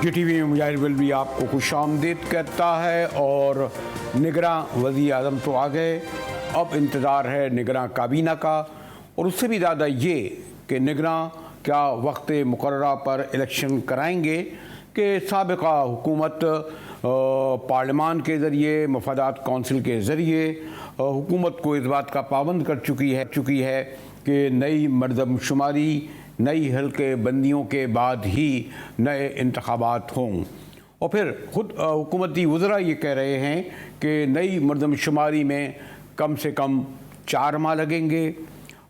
GTV में मुजाहिर bill भी आपको खुशामदीद कहता है। और निगरां वज़ीर आज़म तो आ गए, अब इंतज़ार है निगरां काबीना का, और उससे भी ज़्यादा ये कि निगरां क्या वक्त मुकर्ररा पर इलेक्शन कराएंगे कि साबिक़ा हुकूमत पार्लियामान के ज़रिए, मफादात कौंसिल के ज़रिए हुकूमत को इस बात का पाबंद कर चुकी है कि नई मरदमशुमारी, नई हल्के बंदियों के बाद ही नए इंतखाबात हों। और फिर ख़ुद हुकूमती वज़रा ये कह रहे हैं कि नई मरदमशुमारी में कम से कम 4 माह लगेंगे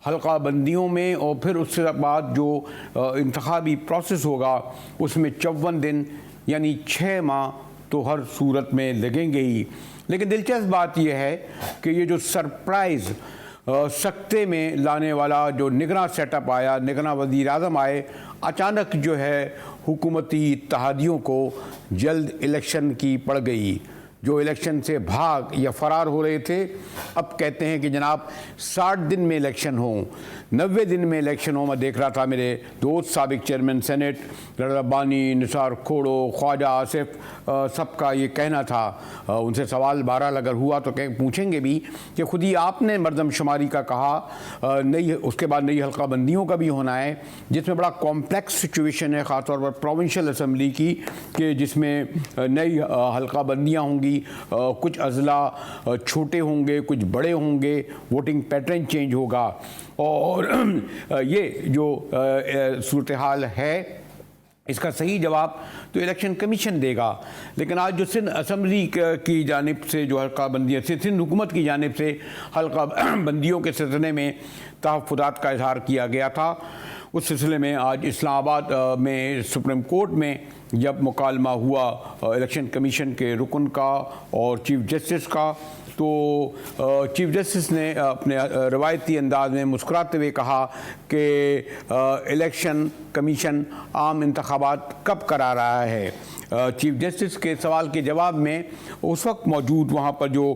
हल्का बंदियों में, और फिर उसके बाद जो इंतखाबी प्रोसेस होगा उसमें 54 दिन यानी 6 माह तो हर सूरत में लगेंगे ही। लेकिन दिलचस्प बात यह है कि ये जो सरप्राइज़ सख्ते में लाने वाला जो निगरां सेटअप आया, निगरां वज़ीर आज़म आए, अचानक जो है हुकूमती इत्तेहादियों को जल्द इलेक्शन की पड़ गई। जो इलेक्शन से भाग या फ़रार हो रहे थे, अब कहते हैं कि जनाब 60 दिन में इलेक्शन हो, 90 दिन में इलेक्शन हो। मैं देख रहा था मेरे दोस्त साबिक चेयरमैन सेनेट रब्बानी, निसार खोड़ो, ख्वाजा आसिफ, सबका ये कहना था। उनसे सवाल बहरहाल अगर हुआ तो पूछेंगे भी कि खुद ही आपने मरदमशुमारी का कहा, नई उसके बाद नई हल्का बंदियों का भी होना है, जिसमें बड़ा कॉम्प्लेक्स सिचुएशन है, ख़ासतौर पर प्रोविंशियल असम्बली की, कि जिसमें नई हल्का बंदियाँ होंगी, कुछ अज़ला छोटे होंगे, कुछ बड़े होंगे, वोटिंग पैटर्न चेंज होगा। और ये जो सूरत हाल है, इसका सही जवाब तो इलेक्शन कमीशन देगा। लेकिन आज जो सिंध असम्बली की जानिब से जो हल्का बंदियाँ, सिंध हुकूमत की जानिब से हल्का बंदियों के सिलसिले में तहफ़्फ़ुज़ात का इजहार किया गया था, उस सिलसिले में आज इस्लामाबाद में सुप्रीम कोर्ट में जब मुकालमा हुआ इलेक्शन कमीशन के रुकन का और चीफ जस्टिस का, तो चीफ जस्टिस ने अपने रवायती अंदाज में मुस्कुराते हुए कहा कि इलेक्शन कमीशन आम इंतखाबात कब करा रहा है। चीफ जस्टिस के सवाल के जवाब में उस वक्त मौजूद वहाँ पर जो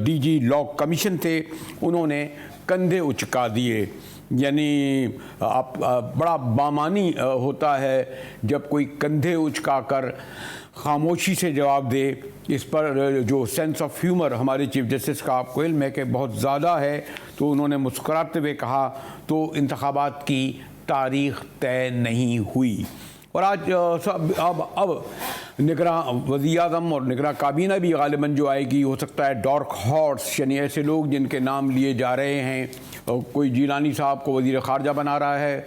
DG लॉ कमीशन थे, उन्होंने कंधे उचका दिए। यानी आप बड़ा बामानी होता है जब कोई कंधे उचकाकर खामोशी से जवाब दे। इस पर जो सेंस ऑफ ह्यूमर हमारे चीफ जस्टिस का आपको इल्म है कि बहुत ज़्यादा है, तो उन्होंने मुस्कुराते हुए कहा तो इंतखाबात की तारीख़ तय नहीं हुई। और आज अब निगरां वज़ीर आज़म और निगरां काबीना भी गालिबन जो आएगी, हो सकता है डार्क हॉर्स, यानी ऐसे लोग जिनके नाम लिए जा रहे हैं। कोई जीलानी साहब को वज़ीर ख़ारजा बना रहा है,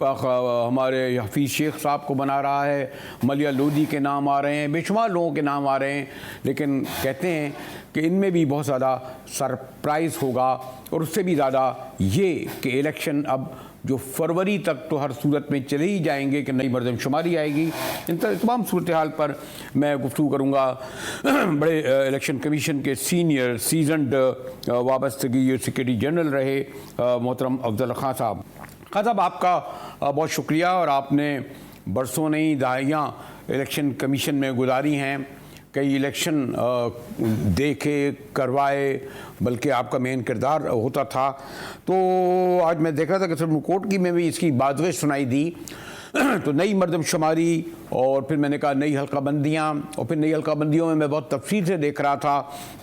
हमारे हफीज़ शेख साहब को बना रहा है, मलिया लोधी के नाम आ रहे हैं, बेशुमार लोगों के नाम आ रहे हैं। लेकिन कहते हैं कि इनमें भी बहुत ज़्यादा सरप्राइज़ होगा, और उससे भी ज़्यादा ये कि इलेक्शन अब जो फरवरी तक तो हर सूरत में चले ही जाएंगे कि नई मरदमशुमारी आएगी। इन तमाम सूरत हाल पर मैं गुफ्तगू करूँगा बड़े इलेक्शन कमीशन के सीनियर सीजनड वाबस्तगी सेक्रेटरी जनरल रहे मोहतरम अफजल खां साहब। खां साहब, आपका बहुत शुक्रिया, और आपने बरसों नहीं दहाइयाँ इलेक्शन कमीशन में गुजारी हैं, कई इलेक्शन देखे करवाए, बल्कि आपका मेन किरदार होता था। तो आज मैं देख रहा था कि सुप्रीम कोर्ट की में भी इसकी बातगश सुनाई दी। तो नई मरदमशुमारी, और फिर मैंने कहा नई हल्का बंदियाँ, और फिर नई हल्का बंदियों में मैं बहुत तफसील से देख रहा था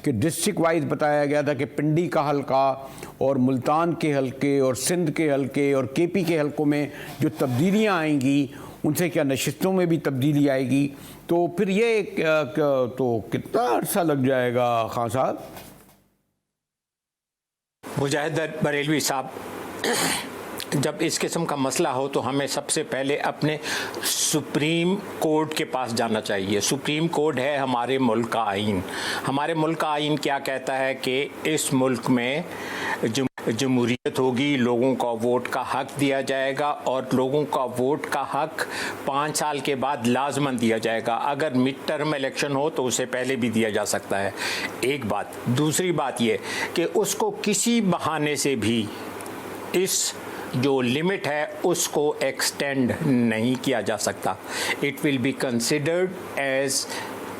कि डिस्ट्रिक्ट वाइज बताया गया था कि पिंडी का हल्का और मुल्तान के हल्के और सिंध के हल्के और KP के हल्कों में जो तब्दीलियाँ आएंगी, उनसे क्या नशिस्तों में भी तब्दीली आएगी। तो फिर ये तो कितना अर्सा लग जाएगा खान साहब? मुजाहिद बरेलवी साहब, जब इस किस्म का मसला हो तो हमें सबसे पहले अपने सुप्रीम कोर्ट के पास जाना चाहिए। सुप्रीम कोर्ट है हमारे मुल्क का आइन। हमारे मुल्क का आइन क्या कहता है कि इस मुल्क में जमहूरियत होगी, लोगों का वोट का हक दिया जाएगा, और लोगों का वोट का हक 5 साल के बाद लाजमन दिया जाएगा। अगर मिड टर्म इलेक्शन हो तो उसे पहले भी दिया जा सकता है। एक बात। दूसरी बात ये कि उसको किसी बहाने से भी इस जो लिमिट है उसको एक्सटेंड नहीं किया जा सकता। It will be considered as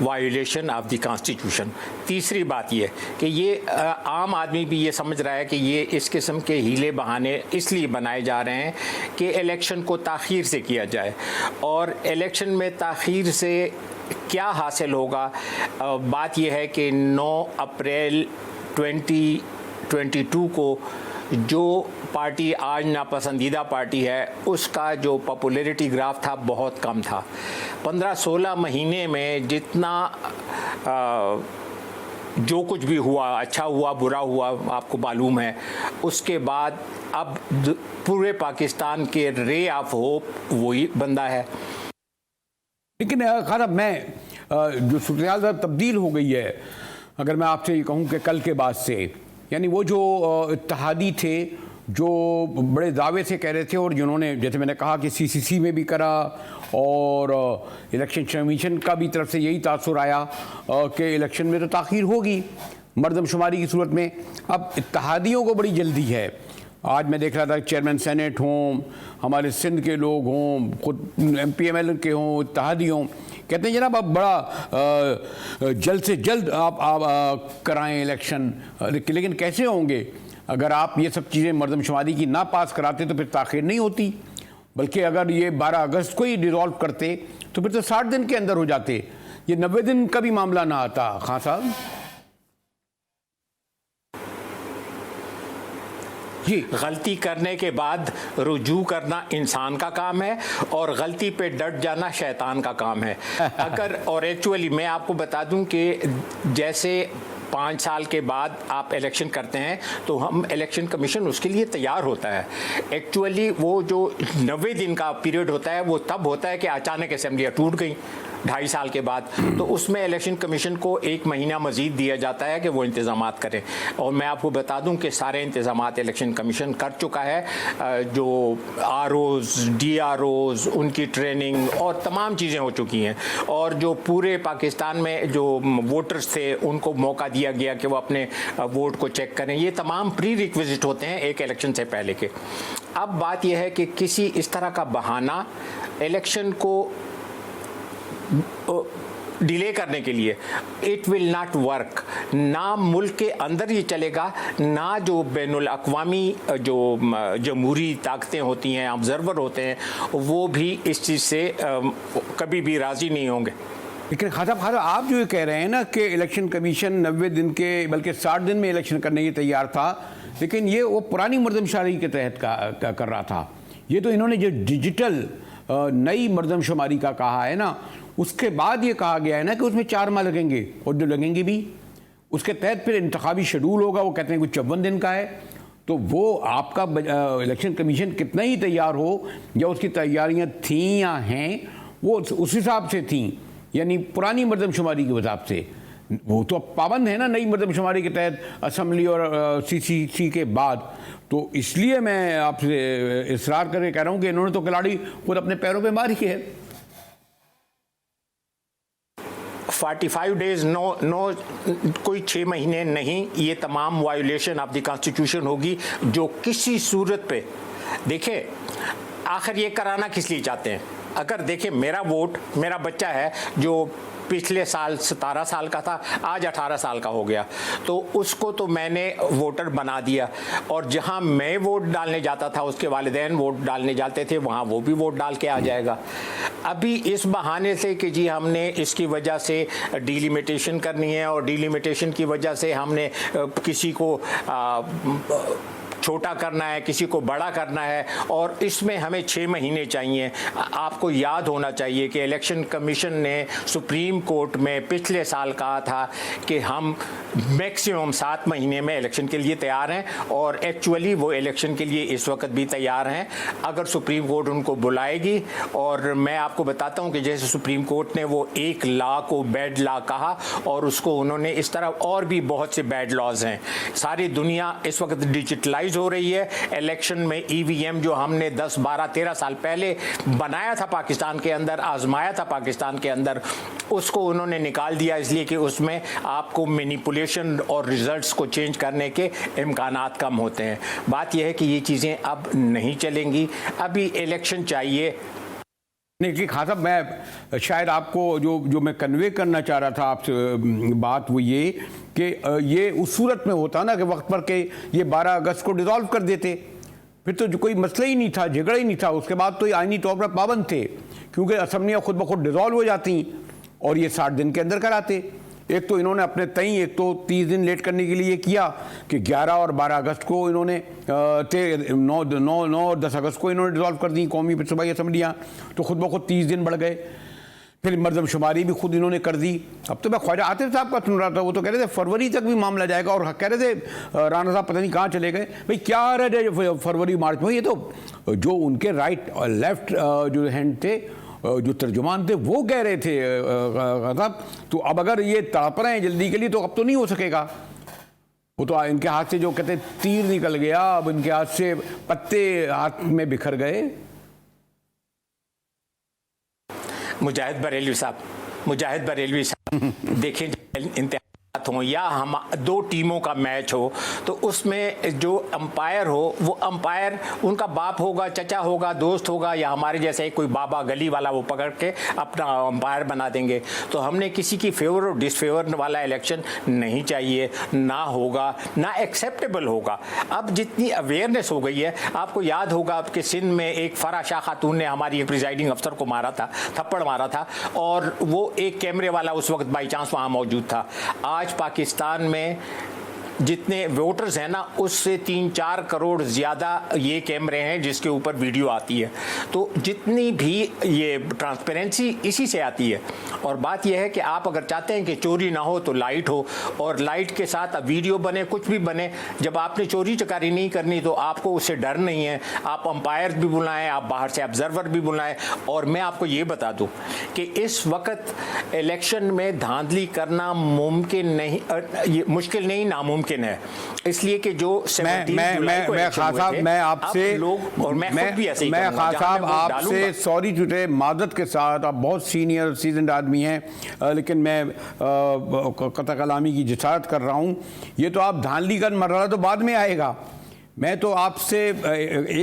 violation of the constitution. तीसरी बात ये कि ये आम आदमी भी ये समझ रहा है कि ये इस किस्म के हीले बहाने इसलिए बनाए जा रहे हैं कि इलेक्शन को ताख़ीर से किया जाए, और इलेक्शन में ताख़ीर से क्या हासिल होगा। बात यह है कि 9 अप्रैल 2022 को जो पार्टी आज नापसंदीदा पार्टी है उसका जो पॉपुलैरिटी ग्राफ था बहुत कम था। 15-16 महीने में जितना जो कुछ भी हुआ, अच्छा हुआ बुरा हुआ, आपको मालूम है। उसके बाद अब पूरे पाकिस्तान के रे ऑफ होप वही बंदा है। लेकिन खाना मैं जो सूरत तब्दील हो गई है, अगर मैं आपसे ये कहूँ कि कल के बाद से, यानी वो जो इत्तेहादी थे जो बड़े दावे से कह रहे थे, और जिन्होंने जैसे मैंने कहा कि सीसीसी में भी करा और इलेक्शन कमीशन का भी तरफ से यही तासुर आया कि इलेक्शन में तो ताख़ीर होगी मरदमशुमारी की सूरत में। अब इत्तेहादियों को बड़ी जल्दी है। आज मैं देख रहा था चेयरमैन सेनेट हों, हमारे सिंध के लोग हों, खुद MPML के हों, इत्तेहादी हों, कहते हैं जनाब अब बड़ा जल्द से जल्द आप कराएं इलेक्शन। लेकिन कैसे होंगे? अगर आप ये सब चीज़ें मरदमशुमारी की ना पास कराते तो फिर ताख़ीर नहीं होती, बल्कि अगर ये 12 अगस्त को ही डिज़ोल्व करते तो फिर तो 60 दिन के अंदर हो जाते, ये 90 दिन का भी मामला ना आता। खान साहब जी, गलती करने के बाद रुजू करना इंसान का काम है और गलती पे डट जाना शैतान का काम है। अगर और एक्चुअली मैं आपको बता दूं कि जैसे 5 साल के बाद आप इलेक्शन करते हैं तो हम इलेक्शन कमीशन उसके लिए तैयार होता है। एक्चुअली वो जो 90 दिन का पीरियड होता है वो तब होता है कि अचानक असेंबलियाँ टूट गई 2.5 साल के बाद, तो उसमें इलेक्शन कमीशन को 1 महीना मजीद दिया जाता है कि वो इंतज़ामात करें। और मैं आपको बता दूं कि सारे इंतज़ामात इलेक्शन कमीशन कर चुका है। जो ROs, DROs, उनकी ट्रेनिंग और तमाम चीज़ें हो चुकी हैं, और जो पूरे पाकिस्तान में जो वोटर्स थे उनको मौका दिया गया कि वो अपने वोट को चेक करें। ये तमाम प्री रिक्विजिट होते हैं एक इलेक्शन से पहले के। अब बात यह है कि किसी इस तरह का बहाना इलेक्शन को डिले करने के लिए, इट विल नॉट वर्क। ना मुल्क के अंदर ये चलेगा, ना जो बैनुल अक़वामी जो जमहूरी ताकतें होती हैं, ऑब्जर्वर होते हैं, वो भी इस चीज़ से कभी भी राज़ी नहीं होंगे। लेकिन खासा आप जो ये कह रहे हैं ना कि इलेक्शन कमीशन 90 दिन के बल्कि 60 दिन में इलेक्शन करने की तैयार था, लेकिन ये वो पुरानी मरदमशुमारी के तहत का कर रहा था। ये तो इन्होंने जो डिजिटल नई मरदमशुमारी का कहा है ना, उसके बाद ये कहा गया है ना कि उसमें 4 माह लगेंगे, और जो लगेंगे भी उसके तहत फिर इंतखाबी शेड्यूल होगा। वो कहते हैं कुछ 54 दिन का है। तो वो आपका इलेक्शन कमीशन कितना ही तैयार हो या उसकी तैयारियां थीं या हैं, वो उस हिसाब से थीं, यानी पुरानी मरदमशुमारी के हिसाब से। वो तो पाबंद है ना नई मरदमशुमारी के तहत असम्बली और CCC के बाद। तो इसलिए मैं आपसे इसरार करके कह रहा हूँ कि इन्होंने तो खिलाड़ी खुद अपने पैरों पे मारी है। 45 डेज नो कोई 6 महीने नहीं, ये तमाम वायोलेशन ऑफ द कॉन्स्टिट्यूशन होगी जो किसी सूरत पे। देखिए आखिर ये कराना किस लिए चाहते हैं? अगर देखिए मेरा वोट, मेरा बच्चा है जो पिछले साल 17 साल का था, आज 18 साल का हो गया, तो उसको तो मैंने वोटर बना दिया, और जहां मैं वोट डालने जाता था उसके वालिदैन वोट डालने जाते थे, वहां वो भी वोट डाल के आ जाएगा। अभी इस बहाने से कि जी हमने इसकी वजह से डिलिमिटेशन करनी है और डिलिमिटेशन की वजह से हमने किसी को छोटा करना है, किसी को बड़ा करना है, और इसमें हमें 6 महीने चाहिए। आपको याद होना चाहिए कि इलेक्शन कमीशन ने सुप्रीम कोर्ट में पिछले साल कहा था कि हम मैक्सिमम 7 महीने में इलेक्शन के लिए तैयार हैं, और एक्चुअली वो इलेक्शन के लिए इस वक्त भी तैयार हैं अगर सुप्रीम कोर्ट उनको बुलाएगी। और मैं आपको बताता हूं कि जैसे सुप्रीम कोर्ट ने वो एक लॉ को बैड लॉ कहा, और उसको उन्होंने इस तरह और भी बहुत से बैड लॉज हैं। सारी दुनिया इस वक्त डिजिटलाइज हो रही है। इलेक्शन में EVM जो हमने 10, 12, 13 साल पहले बनाया था पाकिस्तान के अंदर, आजमाया था पाकिस्तान के अंदर, उसको उन्होंने निकाल दिया, इसलिए कि उसमें आपको मैनिपुलेशन और रिजल्ट्स को चेंज करने के इम्कानात कम होते हैं। बात यह है कि ये चीज़ें अब नहीं चलेंगी। अभी इलेक्शन चाहिए, नहीं कि खान साहब, मैं शायद आपको जो मैं कन्वे करना चाह रहा था आपसे बात वो ये कि ये उस सूरत में होता ना कि वक्त पर के ये 12 अगस्त को डिसॉल्व कर देते, फिर तो जो कोई मसला ही नहीं था, झगड़ा ही नहीं था, उसके बाद तो ये आईनी तौर पर पाबंद थे, क्योंकि असम्बलियाँ खुद ब खुद डिसॉल्व हो जाती और ये 60 दिन के अंदर कराते। एक तो इन्होंने अपने तई एक तो 30 दिन लेट करने के लिए किया कि 11 और 12 अगस्त को इन्होंने 9 और 10 अगस्त को इन्होंने डिसॉल्व कर दी कौमी सूबाई असम्बलियाँ, तो खुद ब खुद 30 दिन बढ़ गए। फिर मरदमशुमारी भी खुद इन्होंने कर दी। अब तो मैं ख्वाजा आतिफ साहब का सुन रहा था, वो तो कह रहे थे फरवरी तक भी मामला जाएगा, और कह रहे थे राणा साहब पता नहीं कहाँ चले गए, भाई क्या आ रहा है फरवरी मार्च में। ये तो जो उनके राइट और लेफ्ट जो हैंड थे, जो तर्जुमान थे, वो कह रहे थे साहब, तो अब अगर ये तड़प रहे हैं जल्दी के लिए तो अब तो नहीं हो सकेगा। वो तो इनके हाथ से जो कहते तीर निकल गया, अब इनके हाथ से पत्ते हाथ में बिखर गए। मुजाहिद बरेलवी साहब देखें, इंतहा हो या हम दो टीमों का मैच हो तो उसमें जो अंपायर हो वो अंपायर उनका बाप होगा, चचा होगा, दोस्त होगा, या हमारे जैसे कोई बाबा गली वाला वो पकड़ के अपना अंपायर बना देंगे। तो हमने किसी की फेवर और डिसफेवर वाला इलेक्शन नहीं चाहिए, ना होगा, ना एक्सेप्टेबल होगा। अब जितनी अवेयरनेस हो गई है, आपको याद होगा आपके सिंध में एक फरा शाह खातून ने हमारी प्रिजाइडिंग अफसर को मारा था, थप्पड़ मारा था, और वो एक कैमरे वाला उस वक्त बाई चांस वहाँ मौजूद था। आज पाकिस्तान में जितने वोटर्स हैं ना, उससे 3-4 करोड़ ज़्यादा ये कैमरे हैं जिसके ऊपर वीडियो आती है। तो जितनी भी ये ट्रांसपेरेंसी इसी से आती है। और बात यह है कि आप अगर चाहते हैं कि चोरी ना हो तो लाइट हो, और लाइट के साथ वीडियो बने, कुछ भी बने। जब आपने चोरी चकारी नहीं करनी तो आपको उससे डर नहीं है। आप अंपायर भी बुलाएं, आप बाहर से ऑब्जर्वर भी बुलाएं। और मैं आपको ये बता दूं कि इस वक्त इलेक्शन में धांधली करना मुमकिन नहीं, ये मुश्किल नहीं, नामुमकिन है। इसलिए कि जो मैं खान साहब, मैं आपसे लोग, और मैं खुद भी ऐसे ही मैं खान साहब आपसे सॉरी टूटे मादत के साथ, आप बहुत सीनियर सीजनड आदमी हैं, लेकिन मैं कतई कलामी की जिसारत कर रहा हूँ। ये तो आप धांधली का मरहला तो बाद में आएगा। मैं तो आपसे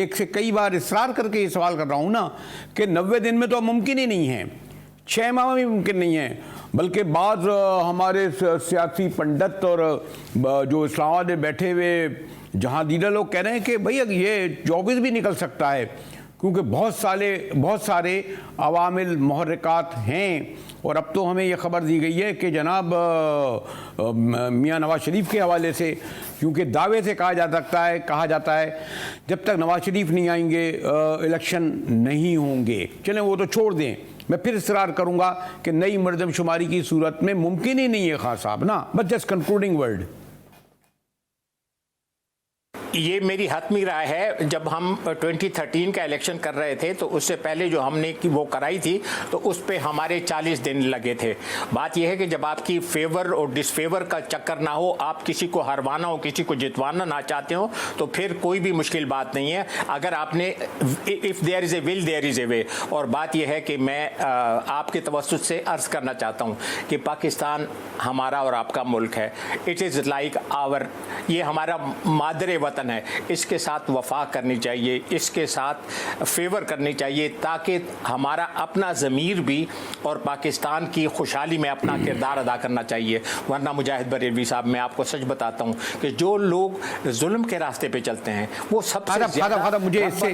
एक से कई बार इसरार करके ये सवाल कर रहा हूँ ना कि 90 दिन में तो मुमकिन ही नहीं है, 6 माह में मुमकिन नहीं है। बल्कि बाद हमारे सियासी पंडित और जो इस्लामाबाद में बैठे हुए जहाँ दीदा लोग कह रहे हैं कि भैया ये 24 भी निकल सकता है, क्योंकि बहुत सारे अवामिल महर्रिकात हैं। और अब तो हमें यह खबर दी गई है कि जनाब मियाँ नवाज शरीफ के हवाले से, क्योंकि दावे से कहा जाता है जब तक नवाज शरीफ नहीं आएंगे इलेक्शन नहीं होंगे। चलें वो तो छोड़ दें, मैं फिर इसरार करूंगा कि नई मरदमशुमारी की सूरत में मुमकिन ही नहीं है खान साहब ना। बस जस्ट कंक्लूडिंग वर्ड, ये मेरी हतमी राय है। जब हम 2013 का इलेक्शन कर रहे थे तो उससे पहले जो हमने की वो कराई थी तो उस पे हमारे 40 दिन लगे थे। बात यह है कि जब आपकी फेवर और डिसफेवर का चक्कर ना हो, आप किसी को हरवाना हो, किसी को जितवाना ना चाहते हो, तो फिर कोई भी मुश्किल बात नहीं है। अगर आपने if there is a will there is a way. और बात यह है कि मैं आपके तवस्सुत से अर्ज़ करना चाहता हूँ कि पाकिस्तान हमारा और आपका मुल्क है। इट इज़ लाइक आवर, ये हमारा मादरे वतन है। इसके साथ वफा करनी चाहिए, इसके साथ फेवर करनी चाहिए, ताकि हमारा अपना ज़मीर भी और पाकिस्तान की खुशहाली में अपना किरदार अदा करना चाहिए। वरना मुजाहिद बरेलवी साहब, मैं आपको सच बताता हूँ कि जो लोग जुल्म के रास्ते पे चलते हैं वो सबसे ज़्यादा मुझे इससे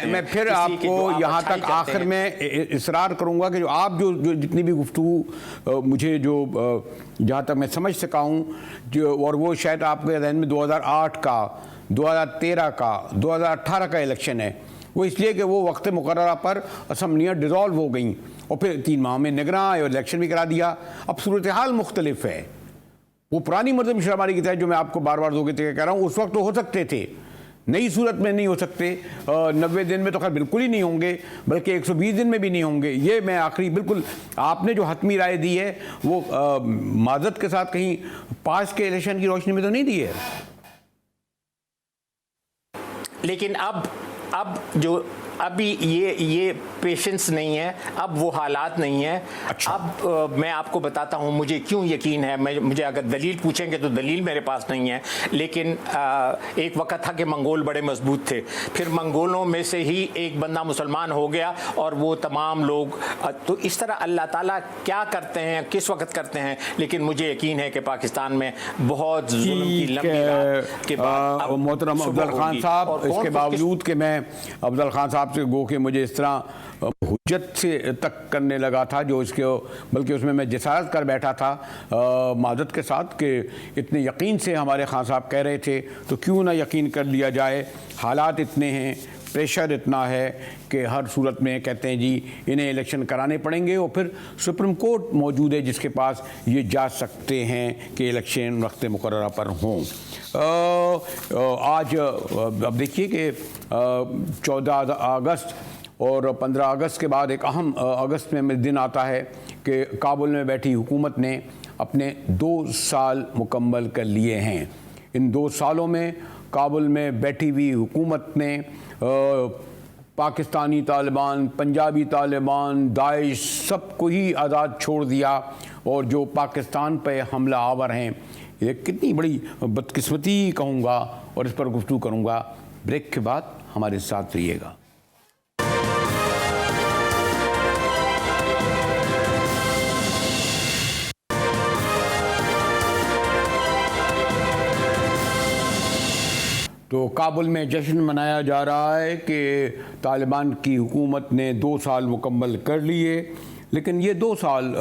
मैं फिर आपको यहाँ तक आखिर में इसरार करूँगा कि जो आप जो जितनी भी गुफ्तगू मुझे जो जहाँ तक मैं समझ सका हूँ, जो और वो शायद आपके जहन में 2008 का, 2013 का, 2018 का इलेक्शन है, वो इसलिए कि वो वक्त मुकर्ररा पर असम्बलियाँ डिज़ोल्व हो गई और फिर 3 माह में निगरां और इलेक्शन भी करा दिया। अब सूरत हाल मुख्तलिफ है। वो पुरानी मरदमशुमारी की तरह जो मैं आपको बार बार दो कह रहा हूँ, उस वक्त तो हो सकते थे, नई सूरत में नहीं हो सकते। 90 दिन में तो खैर बिल्कुल ही नहीं होंगे, बल्कि 120 दिन में भी नहीं होंगे। ये मैं आखिरी बिल्कुल आपने जो हतमी राय दी है वो माजत के साथ कहीं पास के इलेक्शन की रोशनी में तो नहीं दी है। लेकिन अब जो अभी ये पेशेंस नहीं है, अब वो हालात नहीं है। अच्छा। अब मैं आपको बताता हूँ मुझे क्यों यकीन है। मुझे अगर दलील पूछेंगे तो दलील मेरे पास नहीं है, लेकिन एक वक्त था कि मंगोल बड़े मजबूत थे, फिर मंगोलों में से ही एक बंदा मुसलमान हो गया और वो तमाम लोग, तो इस तरह अल्लाह ताला क्या करते हैं, किस वक्त करते हैं, लेकिन मुझे यकीन है कि पाकिस्तान में बहुत जुल्म की लंबी रात के बाद मोहतरम अफजल खान साहब, इसके बावजूद कि मैं अफजल खान साहब से गो के मुझे इस तरह हुज्जत से तक करने लगा था जो इसके, बल्कि उसमें मैं जसारत कर बैठा था माजत के साथ कि इतने यकीन से हमारे खान साहब कह रहे थे, तो क्यों ना यकीन कर लिया जाए। हालात इतने हैं, प्रेशर इतना है कि हर सूरत में कहते हैं जी इन्हें इलेक्शन कराने पड़ेंगे, और फिर सुप्रीम कोर्ट मौजूद है जिसके पास ये जा सकते हैं कि इलेक्शन वक्त मुकर्ररा पर हों। आज अब देखिए कि 14 अगस्त और 15 अगस्त के बाद एक अहम अगस्त में दिन आता है कि काबुल में बैठी हुकूमत ने अपने 2 साल मुकम्मल कर लिए हैं। इन 2 सालों में काबुल में बैठी हुई हुकूमत ने पाकिस्तानी तालिबान, पंजाबी तालिबान, दाइश सबको ही आज़ाद छोड़ दिया, और जो पाकिस्तान पे हमला आवर हैं, ये कितनी बड़ी बदकिस्मती कहूँगा, और इस पर गुफ्तगू करूँगा। ब्रेक के बाद हमारे साथ रहिएगा। तो काबुल में जश्न मनाया जा रहा है कि तालिबान की हुकूमत ने 2 साल मुकम्मल कर लिए, लेकिन ये 2 साल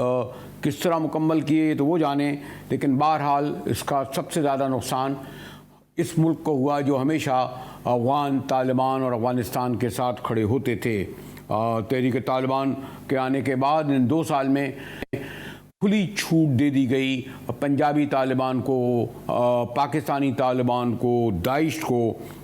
किस तरह मुकम्मल किए तो वो जाने, लेकिन बहरहाल इसका सबसे ज़्यादा नुकसान इस मुल्क को हुआ जो हमेशा अफ़गान तालिबान और अफ़गानिस्तान के साथ खड़े होते थे। तहरीक तालिबान के आने के बाद इन 2 साल में खुली छूट दे दी गई पंजाबी तालिबान को, पाकिस्तानी तालिबान को, दाइश को।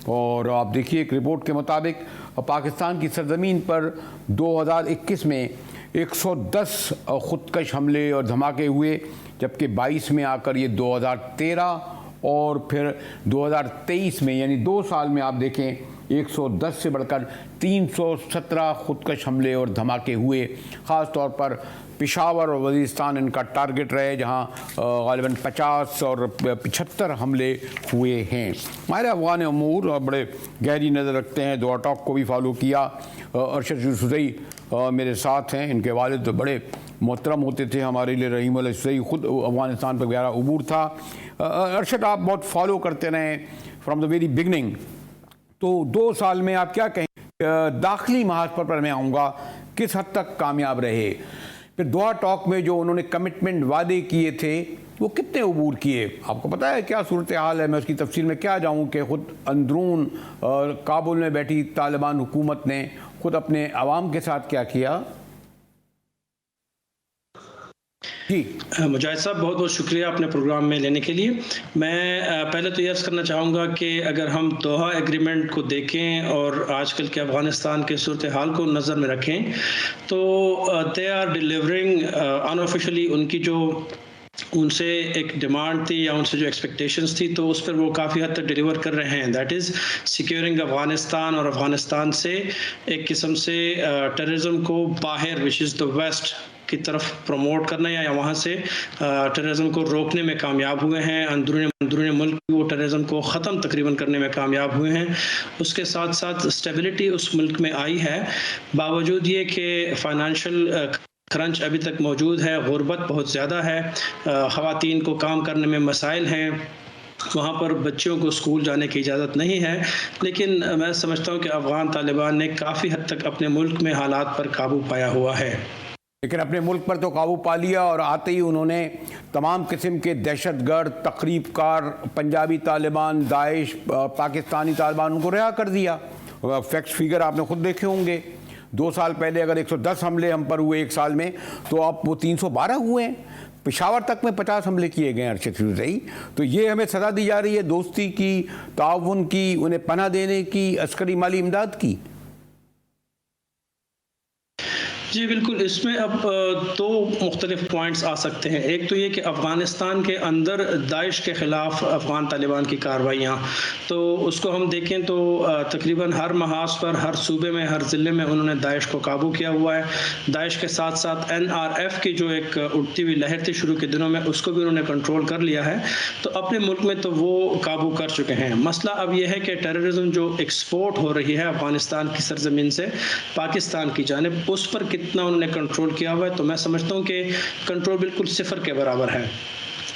और आप देखिए एक रिपोर्ट के मुताबिक पाकिस्तान की सरजमीन पर 2021 में 110 खुदकश हमले और धमाके हुए, जबकि 22 में आकर ये 2013 और फिर 2023 में, यानी 2 साल में आप देखें 110 से बढ़कर 317 खुदकश हमले और धमाके हुए। ख़ास तौर पर पेशावर और वज़ीरिस्तान इनका टारगेट रहे, जहां ग़ालिबन 50 और 75 हमले हुए हैं। हमारे अफ़गान अमूर बड़े गहरी नज़र रखते हैं, दुआ टॉक को भी फॉलो किया। अरशद यूसुफ़ज़ई मेरे साथ हैं, इनके वालिद तो बड़े मोहतरम होते थे हमारे लिए। रहीम यूसुफ़ज़ई ख़ुद अफ़गानिस्तान पर गहरा उबूर था। अरशद, आप बहुत फॉलो करते रहे फ्राम द वेरी बिगनिंग, तो 2 साल में आप क्या कहें, दाखिली महाज पर मैं आऊँगा, किस हद तक कामयाब रहे? फिर दुआ टॉक में जो उन्होंने कमिटमेंट वादे किए थे वो कितने अबूर किए? आपको पता है क्या सूरत हाल है? मैं उसकी तफसील में क्या जाऊँ कि ख़ुद अंदरून काबुल में बैठी तालिबान हुकूमत ने ख़ुद अपने अवाम के साथ क्या किया। जी मुजाहिद साहब, बहुत बहुत शुक्रिया अपने प्रोग्राम में लेने के लिए। मैं पहले तो ये अर्ज़ करना चाहूँगा कि अगर हम दोहा एग्रीमेंट को देखें और आजकल के अफ़गानिस्तान के सूरत हाल को नज़र में रखें, तो दे आर डिलीवरिंग अनऑफिशियली उनकी जो उनसे एक डिमांड थी या उनसे जो एक्सपेक्टेशंस थी, तो उस पर वो काफ़ी हद तक डिलीवर कर रहे हैं। दैट इज़ सिक्योरिंग अफ़गानिस्तान, और अफ़गानिस्तान से एक किस्म से टेररिज्म को बाहर, विच इज़ द वेस्ट की तरफ प्रमोट करना, या वहाँ से टेररिज्म को रोकने में कामयाब हुए हैं। अंदरूनी मुल्क वो टेररिज्म को ख़त्म तकरीबन करने में कामयाब हुए हैं। उसके साथ साथ स्टेबिलिटी उस मुल्क में आई है, बावजूद ये कि फ़ाइनेंशियल क्रंच अभी तक मौजूद है, गुर्बत बहुत ज़्यादा है, ख़वातीन को काम करने में मसाइल हैं, वहाँ पर बच्चों को स्कूल जाने की इजाज़त नहीं है। लेकिन मैं समझता हूँ कि अफ़गान तालिबान ने काफ़ी हद तक अपने मुल्क में हालात पर काबू पाया हुआ है। लेकिन अपने मुल्क पर तो काबू पा लिया, और आते ही उन्होंने तमाम किस्म के दहशतगर्द, तकरीबकार, पंजाबी तालिबान, दाइश, पाकिस्तानी तालिबान, उनको रिहा कर दिया। फैक्ट्स फिगर आपने खुद देखे होंगे। 2 साल पहले अगर 110 हमले हम पर हुए 1 साल में, तो अब वो 312 हुए हैं। पेशावर तक में 50 हमले किए गए हैं अरशद यूसुफ़ज़ई। तो ये हमें सज़ा दी जा रही है दोस्ती की, ताउन की, उन्हें पनाह देने की, अस्करी माली इमदाद की। जी बिल्कुल, इसमें अब दो मुख्तलिफ पॉइंट्स आ सकते हैं। एक तो ये कि अफ़गानिस्तान के अंदर दाइश के ख़िलाफ़ अफ़गान तालिबान की कार्रवाइयाँ, तो उसको हम देखें तो तकरीबन हर महाज पर, हर सूबे में, हर ज़िले में उन्होंने दाइश को काबू किया हुआ है। दाइश के साथ साथ NRF की जो एक उठती हुई लहर थी शुरू के दिनों में, उसको भी उन्होंने कंट्रोल कर लिया है। तो अपने मुल्क में तो वो काबू कर चुके हैं। मसला अब यह है कि टेररिज्म जो एक्सपोर्ट हो रही है अफ़गानिस्तान की सरजमीन से पाकिस्तान की जानिब, उस पर कितना उन्होंने कंट्रोल किया हुआ है। तो मैं समझता हूँ कि कंट्रोल बिल्कुल सिफर के बराबर है।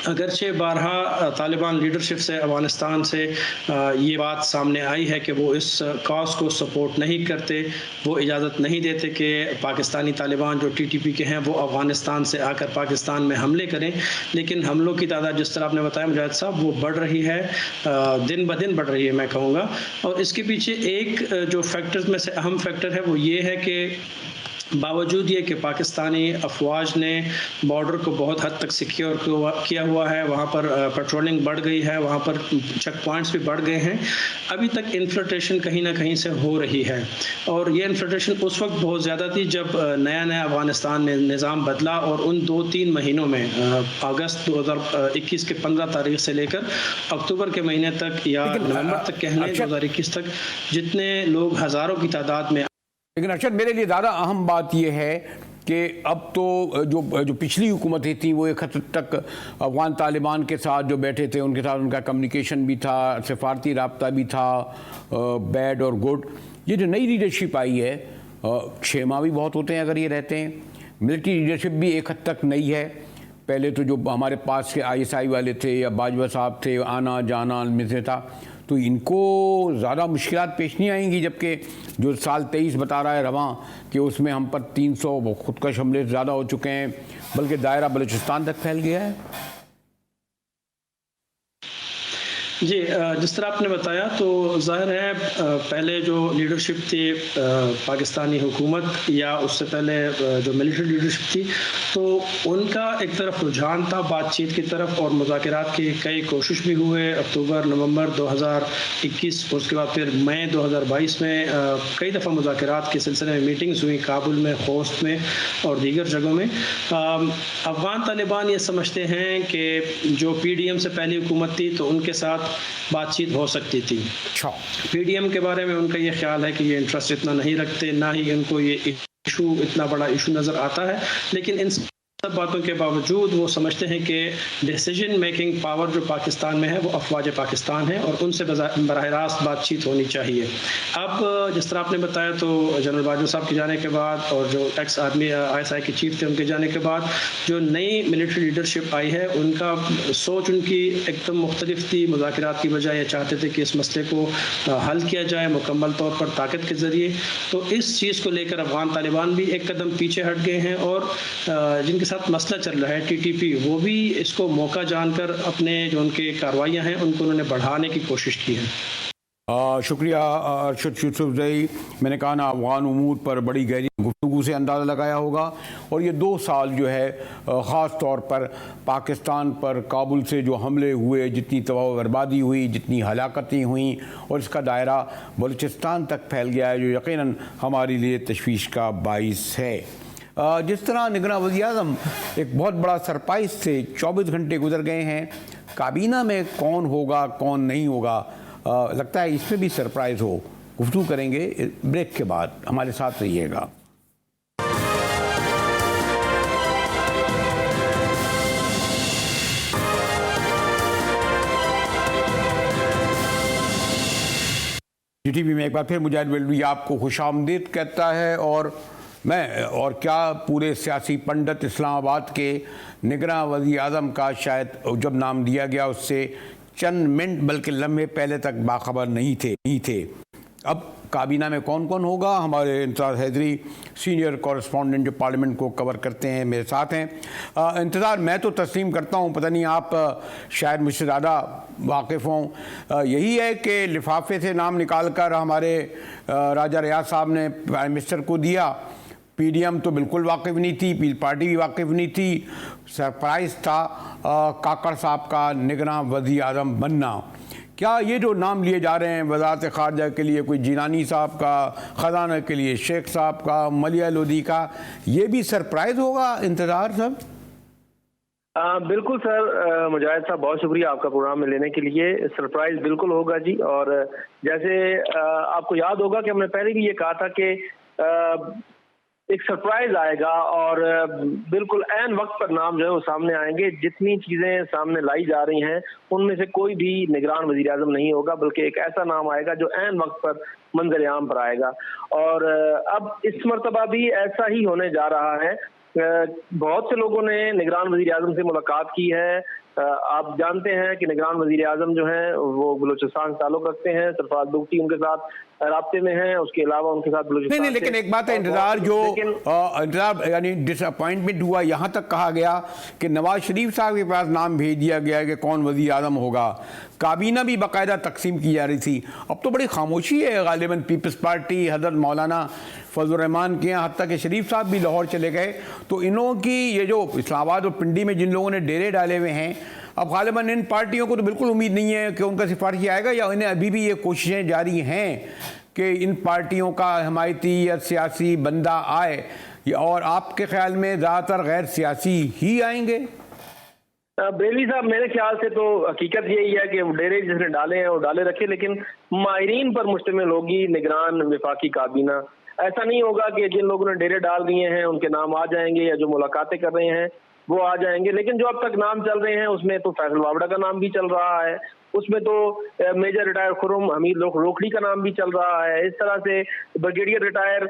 अगरचे बारहा तालिबान लीडरशिप से अफ़गानिस्तान से ये बात सामने आई है कि वो इस कॉज को सपोर्ट नहीं करते, वो इजाज़त नहीं देते कि पाकिस्तानी तालिबान जो TTP के हैं वो अफ़गानिस्तान से आकर पाकिस्तान में हमले करें, लेकिन हमलों की तादाद जिस तरह आपने बताया मुजाहिद साहब, वो बढ़ रही है, दिन ब दिन बढ़ रही है मैं कहूँगा। और इसके पीछे एक जो फैक्टर्स में से अहम फैक्टर है वो ये है कि बावजूद ये कि पाकिस्तानी अफवाज ने बॉर्डर को बहुत हद तक सिक्योर किया हुआ है, वहाँ पर पेट्रोलिंग बढ़ गई है, वहाँ पर चेक पॉइंट्स भी बढ़ गए हैं, अभी तक इन्फिल्ट्रेशन कहीं ना कहीं से हो रही है। और ये इन्फिल्ट्रेशन उस वक्त बहुत ज़्यादा थी जब नया नया अफ़गानिस्तान में निज़ाम बदला, और उन 2-3 महीनों में अगस्त 2021 के 15 तारीख से लेकर अक्टूबर के महीने तक या नवंबर तक कहने 2021 तक जितने लोग हज़ारों की तादाद में। लेकिन अरशद, मेरे लिए ज़्यादा अहम बात यह है कि अब तो जो पिछली हुकूमतें थी वो एक हद तक अफ़गान तालिबान के साथ जो बैठे थे उनके साथ उनका कम्युनिकेशन भी था, सफारती राब्ता भी था, बैड और गुड। ये जो नई लीडरशिप आई है, 6 माह भी बहुत होते हैं अगर ये रहते हैं। मिलिट्री लीडरशिप भी एक हद तक नई है। पहले तो जो हमारे पास के ISI वाले थे या बाजवा साहब थे, आना जाना में से था, तो इनको ज़्यादा मुश्किलात पेश नहीं आएंगी, जबकि जो साल 23 बता रहा है रवां कि उसमें हम पर 300 खुदकश हमले ज़्यादा हो चुके हैं, बल्कि दायरा बलूचिस्तान तक फैल गया है। जी, जिस तरह आपने बताया तो ज़ाहिर है पहले जो लीडरशिप थी पाकिस्तानी हुकूमत या उससे पहले जो मिलिट्री लीडरशिप थी, तो उनका एक तरफ रुझान था बातचीत की तरफ और मुज़ाकरात की कई कोशिश भी हुए। अक्टूबर नवंबर 2021, उसके बाद फिर मई 2022 में कई दफ़ा मुज़ाकरात के सिलसिले में मीटिंग्स हुई काबुल में, खोस्त में और दीगर जगहों में। अफ़गान तालिबान ये समझते हैं कि जो PDM से पहली हुकूमत थी तो उनके साथ बातचीत हो सकती थी। PDM के बारे में उनका ये ख्याल है कि ये इंटरेस्ट इतना नहीं रखते, ना ही इनको ये इशू इतना बड़ा इशू नज़र आता है, लेकिन इन सब बातों के बावजूद वो समझते हैं कि डिसीजन मेकिंग पावर जो पाकिस्तान में है वो अफवाज पाकिस्तान है और उनसे बराह रास्त बातचीत होनी चाहिए। अब जिस तरह आपने बताया तो जनरल बाजवा साहब के जाने के बाद और जो एक्स आर्मी ISI के चीफ थे उनके जाने के बाद जो नई मिलिट्री लीडरशिप आई है, उनका सोच उनकी एकदम मुख्तलिफ थी। मुज़ाकरात की बजाय ये चाहते थे कि इस मसले को हल किया जाए मुकम्मल तौर पर ताकत के ज़रिए। तो इस चीज़ को लेकर अफ़गान तालिबान भी एक कदम पीछे हट गए हैं और जिनके साथ मसला चल रहा है TTP, वो भी इसको मौका जानकर अपने जो उनके कार्रवाइयाँ हैं उनको उन्होंने बढ़ाने की कोशिश की है। शुक्रिया अरशद यूसुफजई। मैंने कहा ना, अफ़गान उमूर पर बड़ी गहरी गुफ्तगू से अंदाज़ा लगाया होगा, और ये 2 साल जो है ख़ास तौर पर पाकिस्तान पर काबुल से जो हमले हुए, जितनी तबाह बर्बादी हुई, जितनी हलाकतें हुई और इसका दायरा बलूचिस्तान तक फैल गया है, जो यकीनन हमारे लिए तशवीश का बाइस है। जिस तरह निगरां वज़ीर-ए-आज़म एक बहुत बड़ा सरप्राइज़ से 24 घंटे गुजर गए हैं, काबीना में कौन होगा कौन नहीं होगा, लगता है इसमें भी सरप्राइज़ हो। गुफ्तगू करेंगे ब्रेक के बाद, हमारे साथ रहिएगा। TTP में एक बार फिर मुजाहिद वेल्वी आपको खुशामदीद कहता है, और मैं और क्या पूरे सियासी पंडित इस्लामाबाद के निगरां वज़ीर-ए-आज़म का शायद जब नाम दिया गया उससे चंद मिनट बल्कि लम्हे पहले तक बाखबर नहीं थे। अब काबीना में कौन कौन होगा, हमारे इंतज़ार हैदरी सीनियर कॉरेस्पॉन्डेंट जो पार्लियामेंट को कवर करते हैं मेरे साथ हैं। इंतज़ार मैं तो तस्लीम करता हूँ, पता नहीं आप शायद मुझसे ज़्यादा वाकिफ़ हों। यही है कि लिफाफे से नाम निकाल कर हमारे राजा रियाज साहब ने प्राइम मिनिस्टर को दिया। PDM तो बिल्कुल वाकिफ़ नहीं थी, पीपल पार्टी भी वाकिफ़ नहीं थी। सरप्राइज़ था काकड़ साहब का निगरां वज़ीर-ए-आज़म बनना। क्या ये जो नाम लिए जा रहे हैं वज़ारत ख़ारजा के लिए, कोई जिलानी साहब का, ख़जाना के लिए शेख साहब का, मलिया लोधी का, ये भी सरप्राइज़ होगा? इंतज़ार सब बिल्कुल सर, मुजाहिद साहब बहुत शुक्रिया आपका प्रोग्राम में लेने के लिए। सरप्राइज बिल्कुल होगा जी। और जैसे आपको याद होगा कि हमने पहले भी ये कहा था कि एक सरप्राइज आएगा और बिल्कुल ऐन वक्त पर नाम जो है वो सामने आएंगे। जितनी चीजें सामने लाई जा रही हैं उनमें से कोई भी निगरान वजीर आजम नहीं होगा, बल्कि एक ऐसा नाम आएगा जो ऐन वक्त पर मंजर आम पर आएगा। और अब इस मरतबा भी ऐसा ही होने जा रहा है। बहुत से लोगों ने निगरान वजीर आजम से मुलाकात की है। आप जानते हैं कि निगरान वजीर आजम जो हैं वो बलूचिस्तान ताल्लुक रखते हैं, सरफराज बुगटी उनके साथ राब्ते में हैं, उसके अलावा उनके साथ बलूचिस्तान नहीं, लेकिन एक बात है, इंतजार यानी डिसअपॉइंटमेंट हुआ, यहाँ तक कहा गया कि नवाज शरीफ साहब के पास नाम भेज दिया गया कि कौन वजीर आजम होगा। काबीना भी बाकायदा तकसीम की जा रही थी। अब तो बड़ी खामोशी है गालिबन पीपल्स पार्टी हज़रत मौलाना फजल रहमान के यहाँ, हत्ता के शरीफ साहब भी लाहौर चले गए। तो इनों की ये जो इस्लामाबाद और पिंडी में जिन लोगों ने डेरे डाले हुए हैं, अब गालिबन इन पार्टियों को तो बिल्कुल उम्मीद नहीं है कि उनका सिफारिश आएगा, या इन्हें अभी भी ये कोशिशें जारी हैं कि इन पार्टियों का हमायती या सियासी बंदा आए, और आपके ख्याल में ज़्यादातर गैर सियासी ही आएंगे? बेली साहब, मेरे ख्याल से तो हकीकत यही है कि डेरे जिसने डाले हैं वो डाले रखे, लेकिन माहिरीन पर मुश्तमिल होगी निगरान वफाकी काबीना। ऐसा नहीं होगा कि जिन लोगों ने डेरे डाल दिए हैं उनके नाम आ जाएंगे, या जो मुलाकातें कर रहे हैं वो आ जाएंगे। लेकिन जो अब तक नाम चल रहे हैं उसमें तो फैसल वावड़ा का नाम भी चल रहा है, उसमें तो मेजर रिटायर खुर्रम हमीद रोखड़ी का नाम भी चल रहा है, इस तरह से ब्रिगेडियर रिटायर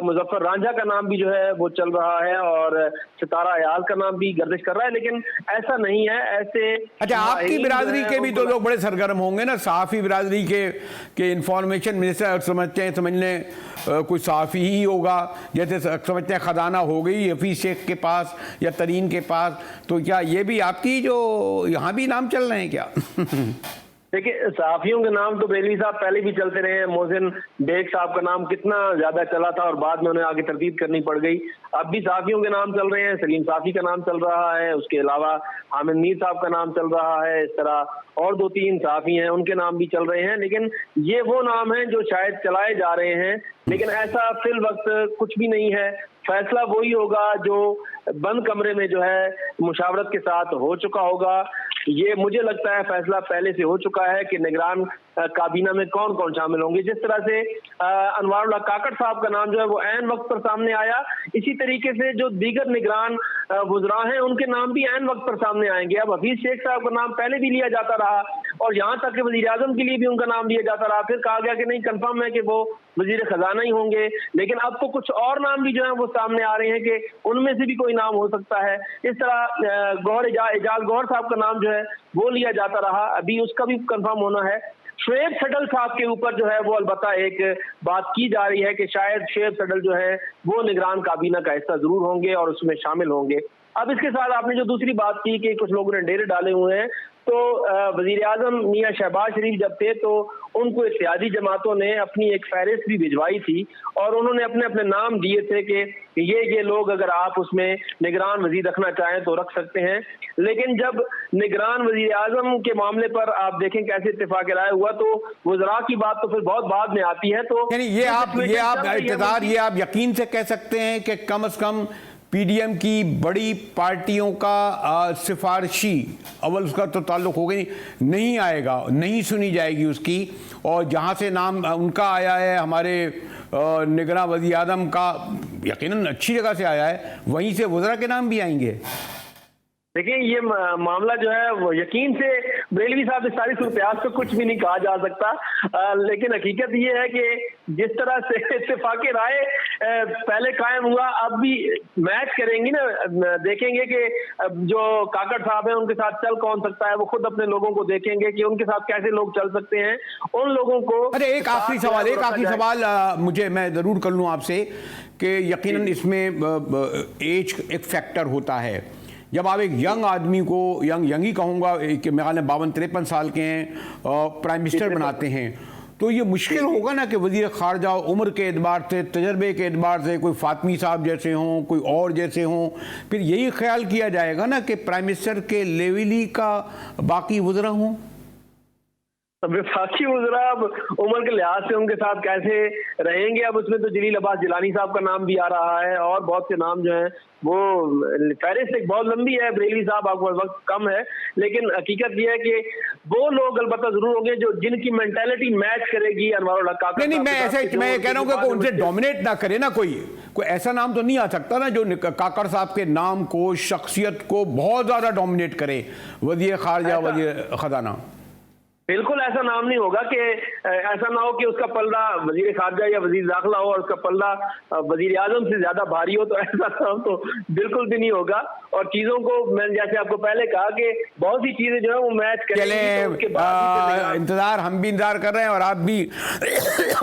मुजफ्फर रांझा का नाम भी जो है वो चल रहा है, और सितारा अयाज का नाम भी गर्दिश कर रहा है। लेकिन ऐसा नहीं है, ऐसे अच्छा, आपकी बिरादरी के भी तो लोग बड़े सरगर्म होंगे ना, सहाफ़ी बिरादरी के इंफॉर्मेशन मिनिस्टर समझ लें कोई सहाफ़ी ही होगा, जैसे समझते हैं खजाना हो गई हफीज़ शेख के पास या तरीन के पास, तो क्या ये भी आपकी जो यहाँ भी नाम चल रहे हैं क्या? देखिए, सहाफियों के नाम तो बेलवी साहब पहले भी चलते रहे हैं। मोहसिन बेग साहब का नाम कितना ज्यादा चला था और बाद में उन्हें आगे तरतीब करनी पड़ गई। अब भी सहाफियों के नाम चल रहे हैं, सलीम साफी का नाम चल रहा है, उसके अलावा हामिद मीर साहब का नाम चल रहा है, इस तरह और 2-3 सहाफी हैं उनके नाम भी चल रहे हैं। लेकिन ये वो नाम हैं जो शायद चलाए जा रहे हैं, लेकिन ऐसा फिल वक्त कुछ भी नहीं है। फैसला वही होगा जो बंद कमरे में जो है मुशावरत के साथ हो चुका होगा। ये मुझे लगता है फैसला पहले से हो चुका है कि निगरान काबीना में कौन कौन शामिल होंगे। जिस तरह से अनवारुल्लाह काकड़ साहब का नाम जो है वो ऐन वक्त पर सामने आया, इसी तरीके से जो दीगर निगरान वुज़रा हैं उनके नाम भी ऐन वक्त पर सामने आएंगे। अब हफीज शेख साहब का नाम पहले भी लिया जाता रहा और यहाँ तक कि वज़ीर आज़म के लिए भी उनका नाम लिया जाता रहा, फिर कहा गया कि नहीं, कंफर्म है कि वो वजीर खजाना ही होंगे। लेकिन अब तो कुछ और नाम भी जो है वो सामने आ रहे हैं कि उनमें से भी कोई नाम हो सकता है। इस तरह एजाज गौहर साहब का नाम जो है वो लिया जाता रहा, अभी उसका भी कंफर्म होना है। शुएब सडल साहब के ऊपर जो है वो अलबत्ता एक बात की जा रही है कि शायद शुएब सडल जो है वो निगरान काबीना का हिस्सा जरूर होंगे और उसमें शामिल होंगे। अब इसके साथ आपने जो दूसरी बात की कि कुछ लोगों ने डेरे डाले हुए हैं, तो वजीर आजम मियां शहबाज शरीफ जब थे तो उनको इत्तेहादी जमातों ने अपनी एक फहरिस्त भी भिजवाई थी और उन्होंने अपने अपने नाम दिए थे कि ये लोग अगर आप उसमें निगरान वजीर रखना चाहें तो रख सकते हैं। लेकिन जब निगरान वजीर आजम के मामले पर आप देखें कैसे इत्तेफाक राय हुआ, तो वज़रा की बात तो फिर बहुत बाद में आती है। तो यानी ये आप यकीन से कह सकते हैं कि कम से कम पीडीएम की बड़ी पार्टियों का सिफारिशी अव्वल उसका तो ताल्लुक हो गई नहीं आएगा, नहीं सुनी जाएगी उसकी, और जहाँ से नाम उनका आया है हमारे निगरान वज़ीर आज़म का यकीनन अच्छी जगह से आया है, वहीं से वज़रा के नाम भी आएंगे। देखिए, ये मामला जो है वो यकीन से बेलवी साहब इस सारी सूरत तो कुछ भी नहीं कहा जा सकता, लेकिन हकीकत ये है कि जिस तरह से इत्तेफाक राय पहले कायम हुआ, अब भी मैच करेंगी ना, देखेंगे कि जो काकड़ साहब हैं उनके साथ चल कौन सकता है, वो खुद अपने लोगों को देखेंगे कि उनके साथ कैसे लोग चल सकते हैं, उन लोगों को। अरे एक आखिरी सवाल मुझे मैं जरूर कर लूँ आपसे कि यकीनन इसमें एज एक फैक्टर होता है। जब आप एक यंग आदमी को यंग ही कहूँगा कि मेरे ख्याल में 52-53 साल के हैं प्राइम मिनिस्टर बनाते हैं, तो ये मुश्किल होगा ना कि वज़ीर ख़ारजा उम्र के एतबार से, तजर्बे के एतबार से कोई फातमी साहब जैसे हों, कोई और जैसे हों, फिर यही ख्याल किया जाएगा ना कि प्राइम मिनिस्टर के लेवल ही का बाकी वज़रा हों। वफाकी वज़रा अब उम्र के लिहाज से उनके साथ कैसे रहेंगे, अब उसमें तो जलील अब्बास जिलानी साहब का नाम भी आ रहा है और बहुत से नाम जो हैं वो फहरिस्त एक बहुत लंबी है। बरेलवी साहब आपको वक्त कम है, लेकिन हकीकत यह है कि वो लोग अलबत्ता जरूर होंगे जो जिनकी मेंटालिटी मैच करेगी अनवारुल हक काकर नहीं, साहब मैं के साथ, ऐसे कि मैं जो कह रहा हूं उनके कि बाद उनसे में डोमिनेट ना करे ना, कोई ऐसा नाम तो नहीं आ सकता ना जो काकर साहब के नाम को, शख्सियत को बहुत ज्यादा डोमिनेट करे, वज़ीर खारजा, वज़ीर खजाना। बिल्कुल ऐसा नाम नहीं होगा कि ऐसा ना हो कि उसका पल्ला वजीर खारजा या वजीर दाखिला हो और उसका पल्ला वजीर आजम से ज्यादा भारी हो, तो ऐसा नाम तो बिल्कुल भी नहीं होगा। और चीजों को मैंने जैसे आपको पहले कहा कि बहुत सी चीजें जो है वो मैच करेंगी, तो उसके बाद इंतजार, हम भी इंतजार कर रहे हैं और आप भी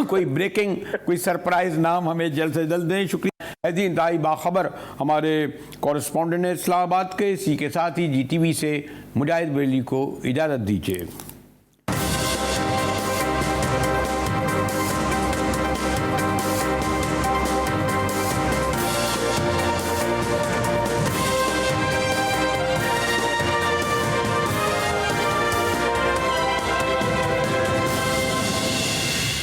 कोई ब्रेकिंग, कोई सरप्राइज नाम हमें जल्द से जल्द दें। शुक्रिया जी, इंतहाई बाखबर हमारे कॉरेस्पॉन्डेंट इस्लामाबाद के। इसी के साथ ही GTV से मुजाहिद बरेली को इजाज़त दीजिए।